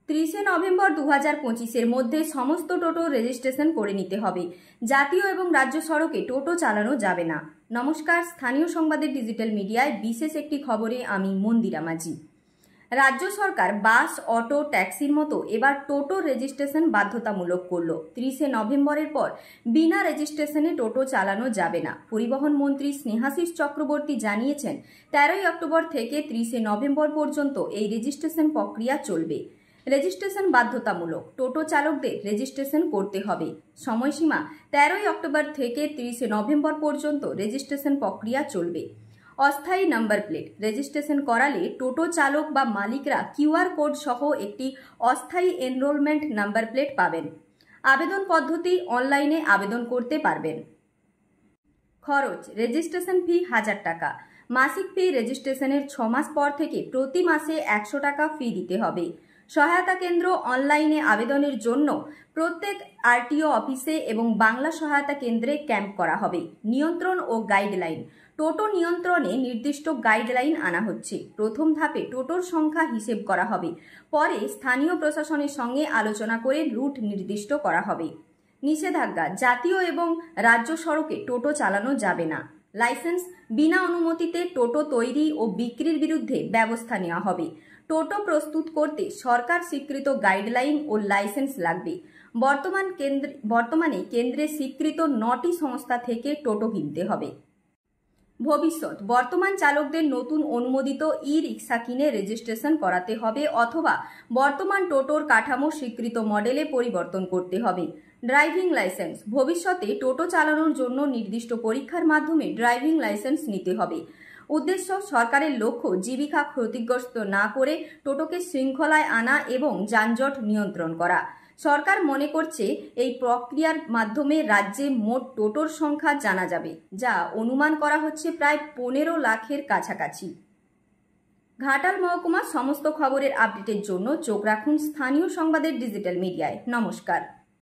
30 November 2025-এর মধ্যে সমস্ত টোটো registration করে নিতে হবে। জাতীয় এবং রাজ্য সড়কে টোটো চালানো যাবে না। নমস্কার, স্থানীয় সংবাদের ডিজিটাল মিডিয়ায় বিশেষ একটি খবরে আমি মন্দিরা মাঝি। রাজ্য সরকার বাস, অটো, ট্যাক্সির মতো এবার টোটো রেজিস্ট্রেশন বাধ্যতামূলক করল। 30 নভেম্বরের পর বিনা রেজিস্ট্রেশনে টোটো চালানো যাবে না। পরিবহন মন্ত্রী স্নেহাশিস চক্রবর্তী জানিয়েছেন, 13 অক্টোবর থেকে 30 নভেম্বর পর্যন্ত এই রেজিস্ট্রেশন প্রক্রিয়া চলবে। রেজিস্ট্রেশন বাধ্যতামূলক, টোটো চালকদের রেজিস্ট্রেশন করতে হবে। সময়সীমা 13 অক্টোবর থেকে 30 নভেম্বর পর্যন্ত রেজিস্ট্রেশন প্রক্রিয়া চলবে। অস্থায়ী নাম্বার প্লেট রেজিস্ট্রেশন করালে টোটো চালক বা মালিকরা কিউআর কোড সহ একটি অস্থায়ী এনরোলমেন্ট নাম্বার প্লেট পাবেন। আবেদন পদ্ধতি অনলাইনে আবেদন করতে পারবেন। খরচ রেজিস্ট্রেশন ফি 1000 টাকা। মাসিক ফি রেজিস্ট্রেশনের 6 মাস পর থেকে প্রতি মাসে 100 টাকা ফি দিতে হবে। সহায়তা কেন্দ্র অনলাইনে আবেদনের জন্য প্রত্যেক আরটিও অফিসে এবং বাংলা সহায়তা কেন্দ্রে ক্যাম্প করা হবে। নিয়ন্ত্রণ ও গাইডলাইন। টোটো নিয়ন্ত্রণে নির্দিষ্ট গাইডলাইন আনা হচ্ছে। প্রথম ধাপে টোটোর সংখ্যা হিসেব করা হবে। পরে স্থানীয় প্রশাসনের সঙ্গে আলোচনা করে রুট নির্দিষ্ট করা হবে। নিষেধাজ্ঞা, জাতীয় এবং রাজ্য সড়কে টোটো চালানো যাবে না। লাইসেন্স, বিনা অনুমতিতে টোটো তৈরি ও বিক্রির বিরুদ্ধে ব্যবস্থা নেওয়া হবে। টোটো প্রস্তুত করতে সরকার স্বীকৃত গাইডলাইন ও লাইসেন্স লাগবে। বর্তমানে কেন্দ্রে স্বীকৃত 9টি সংস্থা থেকে টোটো কিনতে হবে। ভবিষ্যৎ, বর্তমান চালকদের নতুন অনুমোদিত ই-রিক্সা কিনে রেজিস্ট্রেশন করাতে হবে অথবা বর্তমান টোটোর কাঠামো স্বীকৃত মডেলে পরিবর্তন করতে হবে। ড্রাইভিং লাইসেন্স, ভবিষ্যতে টোটো চালানোর জন্য নির্দিষ্ট পরীক্ষার মাধ্যমে ড্রাইভিং লাইসেন্স নিতে হবে। উদ্দেশ্য, সরকারের লক্ষ্য জীবিকা ক্ষতিগ্রস্ত না করে টোটোকে শৃঙ্খলায় আনা এবং যানজট নিয়ন্ত্রণ করা। সরকার মনে করছে এই প্রক্রিয়ার মাধ্যমে রাজ্যে মোট টোটোর সংখ্যা জানা যাবে, যা অনুমান করা হচ্ছে প্রায় 15 লাখের কাছাকাছি। ঘাটাল মহকুমার সমস্ত খবরের আপডেটের জন্য চোখ রাখুন স্থানীয় সংবাদের ডিজিটাল মিডিয়ায়। নমস্কার।